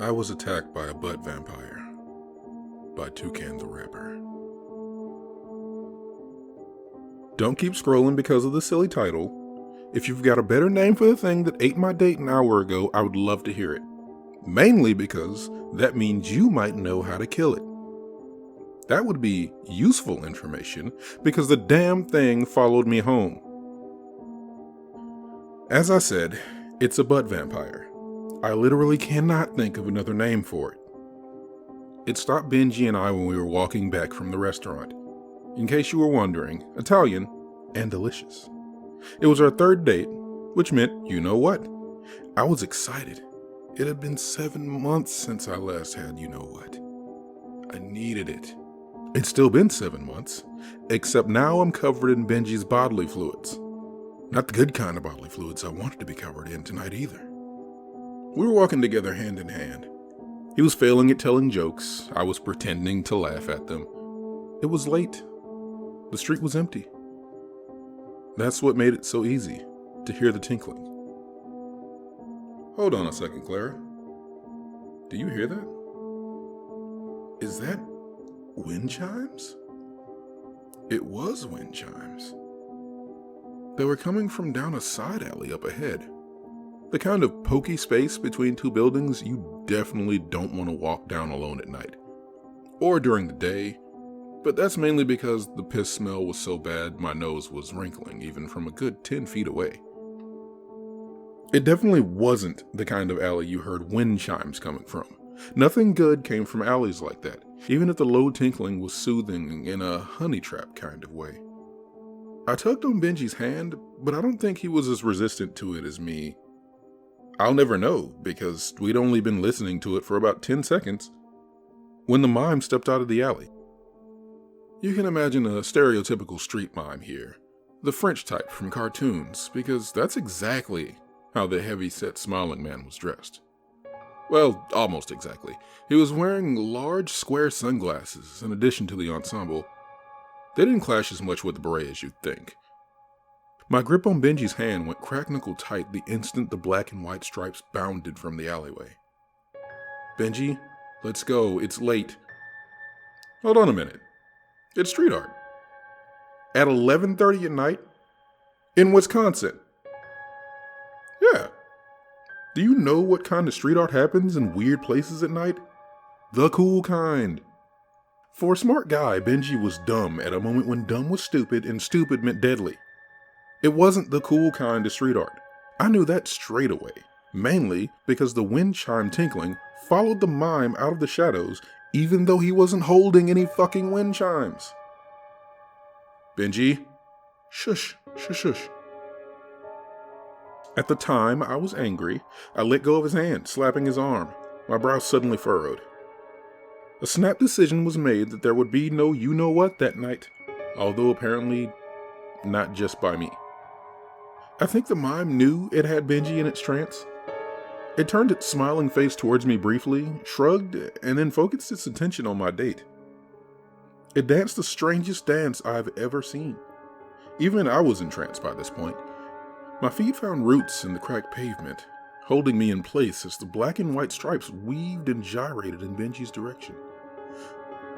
I was attacked by a butt vampire. By Twocantherapper. Don't keep scrolling because of the silly title. If you've got a better name for the thing that ate my date an hour ago, I would love to hear it. Mainly because that means you might know how to kill it. That would be useful information because the damn thing followed me home. As I said, it's a butt vampire. I literally cannot think of another name for it. It stopped Benji and I when we were walking back from the restaurant. In case you were wondering, Italian and delicious. It was our third date, which meant, you know what? I was excited. It had been 7 months since I last had you know what. I needed it. It's still been 7 months, except now I'm covered in Benji's bodily fluids. Not the good kind of bodily fluids I wanted to be covered in tonight either. We were walking together hand in hand. He was failing at telling jokes. I was pretending to laugh at them. It was late. The street was empty. That's what made it so easy to hear the tinkling. Hold on a second, Clara. Do you hear that? Is that wind chimes? It was wind chimes. They were coming from down a side alley up ahead. The kind of pokey space between two buildings you definitely don't want to walk down alone at night. Or during the day, but that's mainly because the piss smell was so bad my nose was wrinkling even from a good 10 feet away. It definitely wasn't the kind of alley you heard wind chimes coming from. Nothing good came from alleys like that, even if the low tinkling was soothing in a honey trap kind of way. I tugged on Benji's hand, but I don't think he was as resistant to it as me. I'll never know, because we'd only been listening to it for about 10 seconds when the mime stepped out of the alley. You can imagine a stereotypical street mime here, the French type from cartoons, because that's exactly how the heavy-set smiling man was dressed. Well, almost exactly. He was wearing large square sunglasses in addition to the ensemble. They didn't clash as much with the beret as you'd think. My grip on Benji's hand went crack-knuckle tight the instant the black and white stripes bounded from the alleyway. Benji, let's go, it's late. Hold on a minute. It's street art. At 11:30 at night? In Wisconsin. Yeah. Do you know what kind of street art happens in weird places at night? The cool kind. For a smart guy, Benji was dumb at a moment when dumb was stupid and stupid meant deadly. It wasn't the cool kind of street art. I knew that straight away, mainly because the wind chime tinkling followed the mime out of the shadows even though he wasn't holding any fucking wind chimes. Benji, shush, shush, shush. At the time, I was angry. I let go of his hand, slapping his arm. My brow suddenly furrowed. A snap decision was made that there would be no you-know-what that night, although apparently not just by me. I think the mime knew it had Benji in its trance. It turned its smiling face towards me briefly, shrugged, and then focused its attention on my date. It danced the strangest dance I've ever seen. Even I was entranced by this point. My feet found roots in the cracked pavement, holding me in place as the black and white stripes weaved and gyrated in Benji's direction.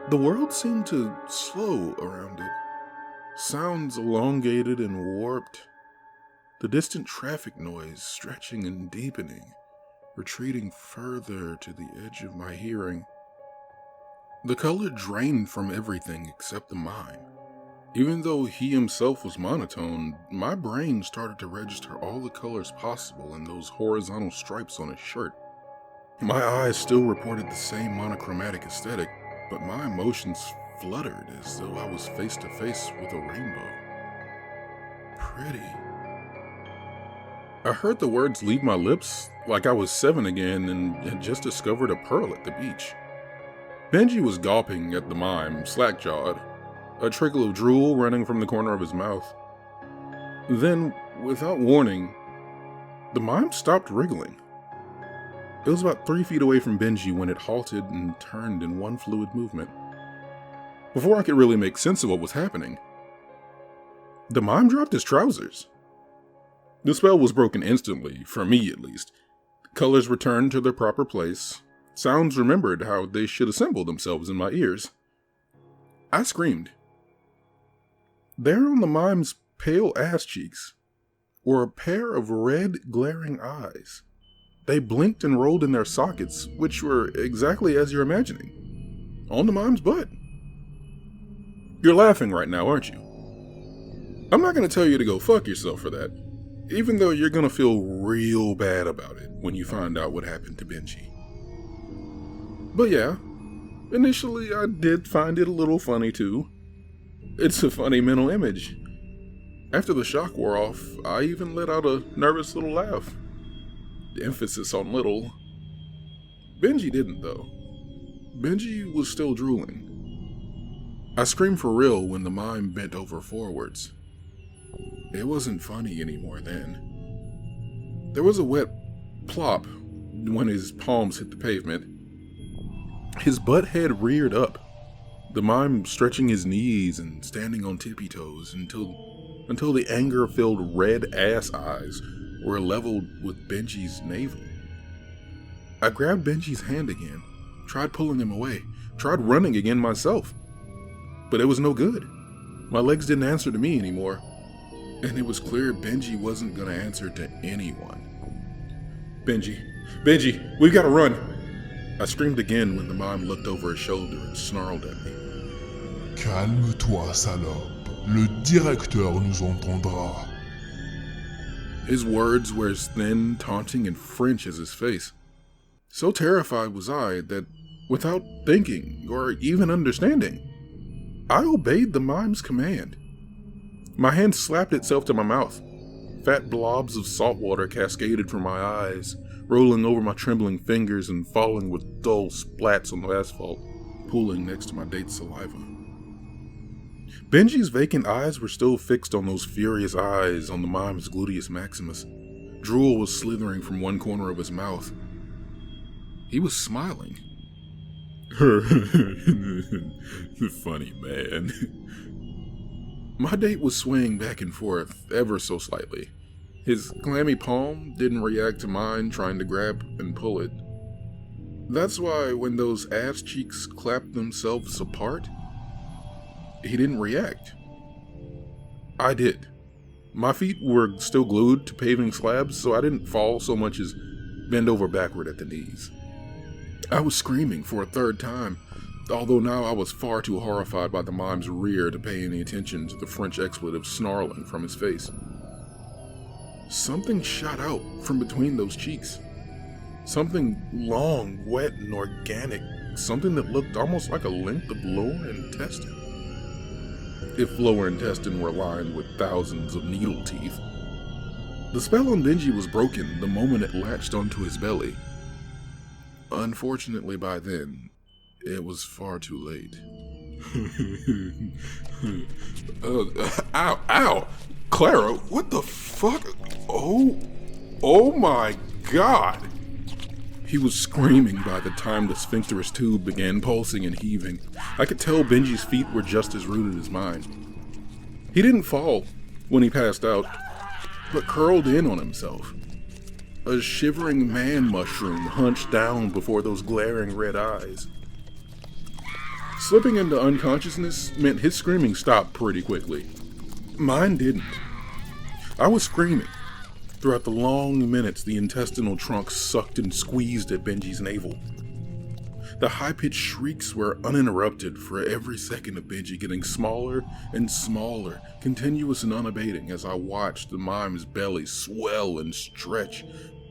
The world seemed to slow around it. Sounds elongated and warped. The distant traffic noise stretching and deepening, retreating further to the edge of my hearing. The color drained from everything except the mime. Even though he himself was monotone, my brain started to register all the colors possible in those horizontal stripes on his shirt. My eyes still reported the same monochromatic aesthetic, but my emotions fluttered as though I was face to face with a rainbow. Pretty. I heard the words leave my lips like I was 7 again and had just discovered a pearl at the beach. Benji was gawping at the mime, slack-jawed, a trickle of drool running from the corner of his mouth. Then, without warning, the mime stopped wriggling. It was about 3 feet away from Benji when it halted and turned in one fluid movement. Before I could really make sense of what was happening, the mime dropped his trousers. The spell was broken instantly, for me at least. Colors returned to their proper place. Sounds remembered how they should assemble themselves in my ears. I screamed. There on the mime's pale ass cheeks were a pair of red, glaring eyes. They blinked and rolled in their sockets, which were exactly as you're imagining. On the mime's butt. You're laughing right now, aren't you? I'm not going to tell you to go fuck yourself for that, even though you're going to feel real bad about it when you find out what happened to Benji. But yeah, initially I did find it a little funny too. It's a funny mental image. After the shock wore off, I even let out a nervous little laugh. The emphasis on little. Benji didn't though. Benji was still drooling. I screamed for real when the mime bent over forwards. It wasn't funny anymore then. There was a wet plop when his palms hit the pavement. His butt head reared up, the mime stretching his knees and standing on tippy toes until the anger-filled red-ass eyes were leveled with Benji's navel. I grabbed Benji's hand again, tried pulling him away, tried running again myself. But it was no good. My legs didn't answer to me anymore, and it was clear Benji wasn't going to answer to anyone. Benji, we've got to run! I screamed again when the mime looked over his shoulder and snarled at me. Calme-toi, salope. Le directeur nous entendra. His words were as thin, taunting, and French as his face. So terrified was I that, without thinking or even understanding, I obeyed the mime's command. My hand slapped itself to my mouth. Fat blobs of salt water cascaded from my eyes, rolling over my trembling fingers and falling with dull splats on the asphalt, pooling next to my date's saliva. Benji's vacant eyes were still fixed on those furious eyes on the mime's gluteus maximus. Drool was slithering from one corner of his mouth. He was smiling. Funny man. My date was swaying back and forth ever so slightly. His clammy palm didn't react to mine trying to grab and pull it. That's why when those ass cheeks clapped themselves apart, he didn't react. I did. My feet were still glued to paving slabs, so I didn't fall so much as bend over backward at the knees. I was screaming for a third time, although now I was far too horrified by the mime's rear to pay any attention to the French expletive snarling from his face. Something shot out from between those cheeks. Something long, wet, and organic. Something that looked almost like a length of lower intestine. If lower intestine were lined with thousands of needle teeth. The spell on Benji was broken the moment it latched onto his belly. Unfortunately, by then, it was far too late. Ow! Clara, what the fuck? Oh my God! He was screaming by the time the sphincterous tube began pulsing and heaving. I could tell Benji's feet were just as rooted as mine. He didn't fall when he passed out, but curled in on himself. A shivering man mushroom hunched down before those glaring red eyes. Slipping into unconsciousness meant his screaming stopped pretty quickly. Mine didn't. I was screaming. Throughout the long minutes, the intestinal trunk sucked and squeezed at Benji's navel. The high-pitched shrieks were uninterrupted for every second of Benji getting smaller and smaller, continuous and unabating as I watched the mime's belly swell and stretch,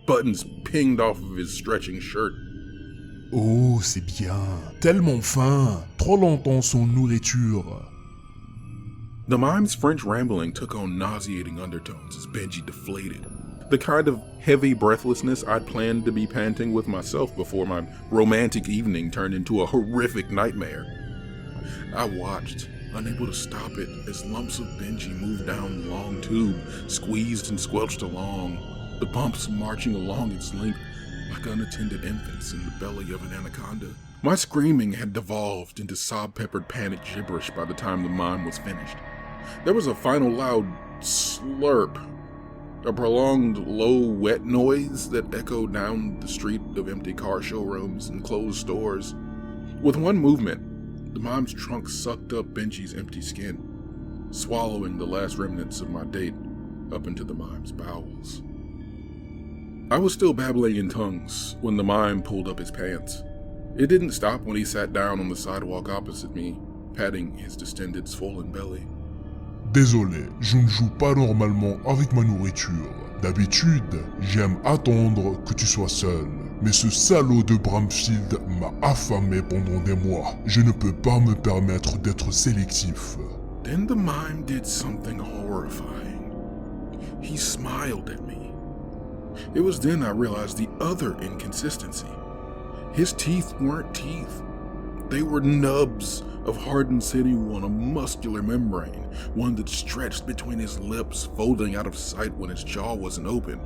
buttons pinged off of his stretching shirt. Oh, c'est bien. Tellement faim. Trop longtemps sans nourriture. The mime's French rambling took on nauseating undertones as Benji deflated. The kind of heavy breathlessness I'd planned to be panting with myself before my romantic evening turned into a horrific nightmare. I watched, unable to stop it, as lumps of Benji moved down the long tube, squeezed and squelched along, the bumps marching along its length like unattended infants in the belly of an anaconda. My screaming had devolved into sob-peppered panic gibberish by the time the mime was finished. There was a final loud slurp, a prolonged, low, wet noise that echoed down the street of empty car showrooms and closed stores. With one movement, the mime's trunk sucked up Benji's empty skin, swallowing the last remnants of my date up into the mime's bowels. I was still babbling in tongues when the mime pulled up his pants. It didn't stop when he sat down on the sidewalk opposite me, patting his distended, swollen belly. Désolé, je ne joue pas normalement avec ma nourriture. D'habitude, j'aime attendre que tu sois seul. Mais ce salaud de Bramfield m'a affamé pendant des mois. Je ne peux pas me permettre d'être sélectif. Then the mime did something horrifying. He smiled at me. It was then I realized the other inconsistency. His teeth weren't teeth. They were nubs of hardened sinew on a muscular membrane, one that stretched between his lips, folding out of sight when his jaw wasn't open.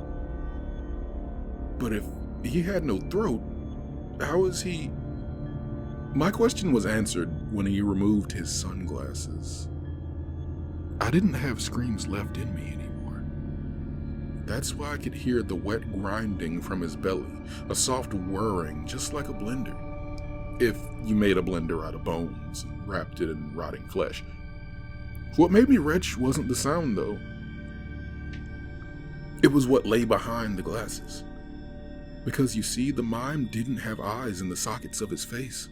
But if he had no throat, how is he... My question was answered when he removed his sunglasses. I didn't have screams left in me anymore. That's why I could hear the wet grinding from his belly, a soft whirring just like a blender. If you made a blender out of bones and wrapped it in rotting flesh. What made me wretched wasn't the sound, though. It was what lay behind the glasses. Because you see, the mime didn't have eyes in the sockets of his face.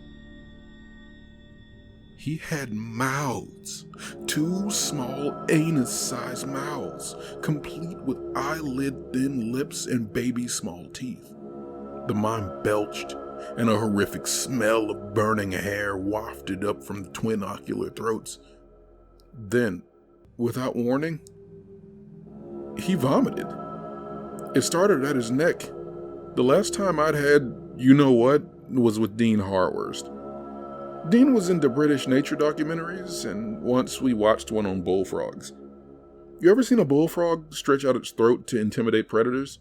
He had mouths, 2 small anus-sized mouths, complete with eyelid-thin lips and baby-small teeth. The mime belched, and a horrific smell of burning hair wafted up from the twin ocular throats. Then, without warning, he vomited. It started at his neck. The last time I'd had you-know-what was with Dean Harworst. Dean was into British nature documentaries, and once we watched one on bullfrogs. You ever seen a bullfrog stretch out its throat to intimidate predators?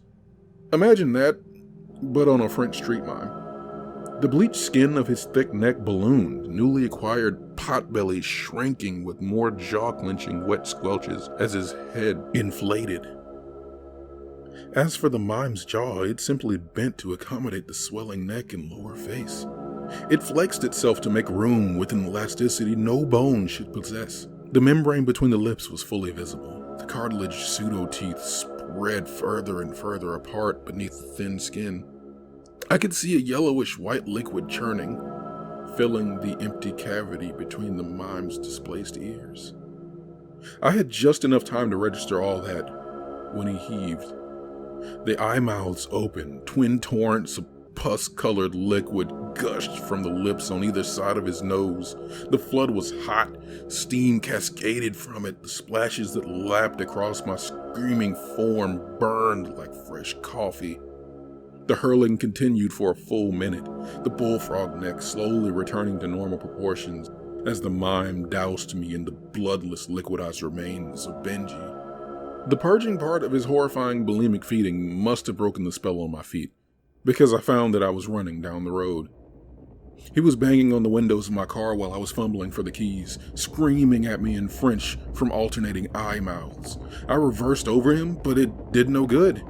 Imagine that, but on a French street mime. The bleached skin of his thick neck ballooned, newly acquired potbelly shrinking with more jaw-clenching wet squelches as his head inflated. As for the mime's jaw, it simply bent to accommodate the swelling neck and lower face. It flexed itself to make room with an elasticity no bone should possess. The membrane between the lips was fully visible. The cartilage pseudo-teeth spread further and further apart beneath the thin skin. I could see a yellowish white liquid churning, filling the empty cavity between the mime's displaced ears. I had just enough time to register all that when he heaved. The eye mouths opened, twin torrents of pus-colored liquid gushed from the lips on either side of his nose. The flood was hot, steam cascaded from it, the splashes that lapped across my screaming form burned like fresh coffee. The hurling continued for a full minute, the bullfrog neck slowly returning to normal proportions as the mime doused me in the bloodless liquidized remains of Benji. The purging part of his horrifying bulimic feeding must have broken the spell on my feet, because I found that I was running down the road. He was banging on the windows of my car while I was fumbling for the keys, screaming at me in French from alternating eye mouths. I reversed over him, but it did no good.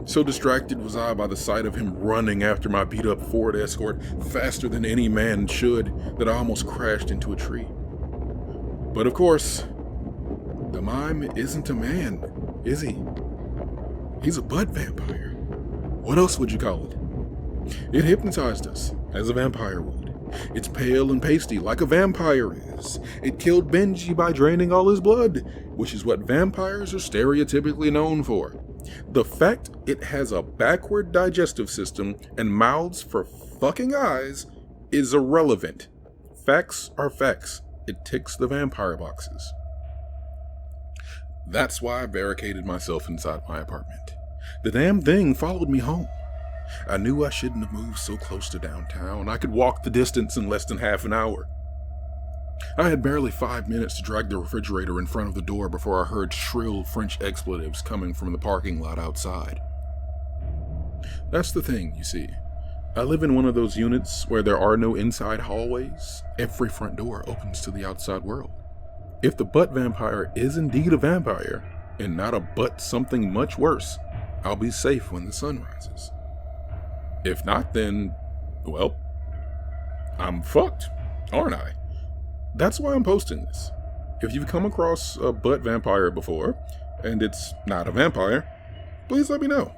So distracted was I by the sight of him running after my beat-up Ford Escort faster than any man should that I almost crashed into a tree. But of course, the mime isn't a man, is he? He's a butt vampire. What else would you call it? It hypnotized us, as a vampire would. It's pale and pasty, like a vampire is. It killed Benji by draining all his blood, which is what vampires are stereotypically known for. The fact it has a backward digestive system and mouths for fucking eyes is irrelevant. Facts are facts. It ticks the vampire boxes. That's why I barricaded myself inside my apartment. The damn thing followed me home. I knew I shouldn't have moved so close to downtown. I could walk the distance in less than half an hour. I had barely 5 minutes to drag the refrigerator in front of the door before I heard shrill French expletives coming from the parking lot outside. That's the thing, you see. I live in one of those units where there are no inside hallways. Every front door opens to the outside world. If the butt vampire is indeed a vampire, and not a but something much worse, I'll be safe when the sun rises. If not, then, well, I'm fucked, aren't I? That's why I'm posting this. If you've come across a butt vampire before, and it's not a vampire, please let me know.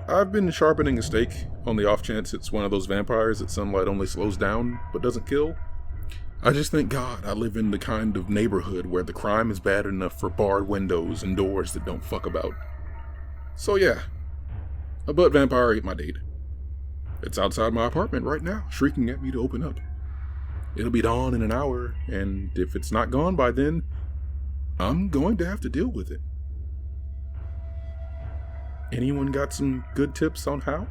I've been sharpening a stake on the off chance it's one of those vampires that sunlight only slows down but doesn't kill. I just thank God I live in the kind of neighborhood where the crime is bad enough for barred windows and doors that don't fuck about. So yeah, a butt vampire ate my date. It's outside my apartment right now, shrieking at me to open up. It'll be dawn in an hour, and if it's not gone by then, I'm going to have to deal with it. Anyone got some good tips on how?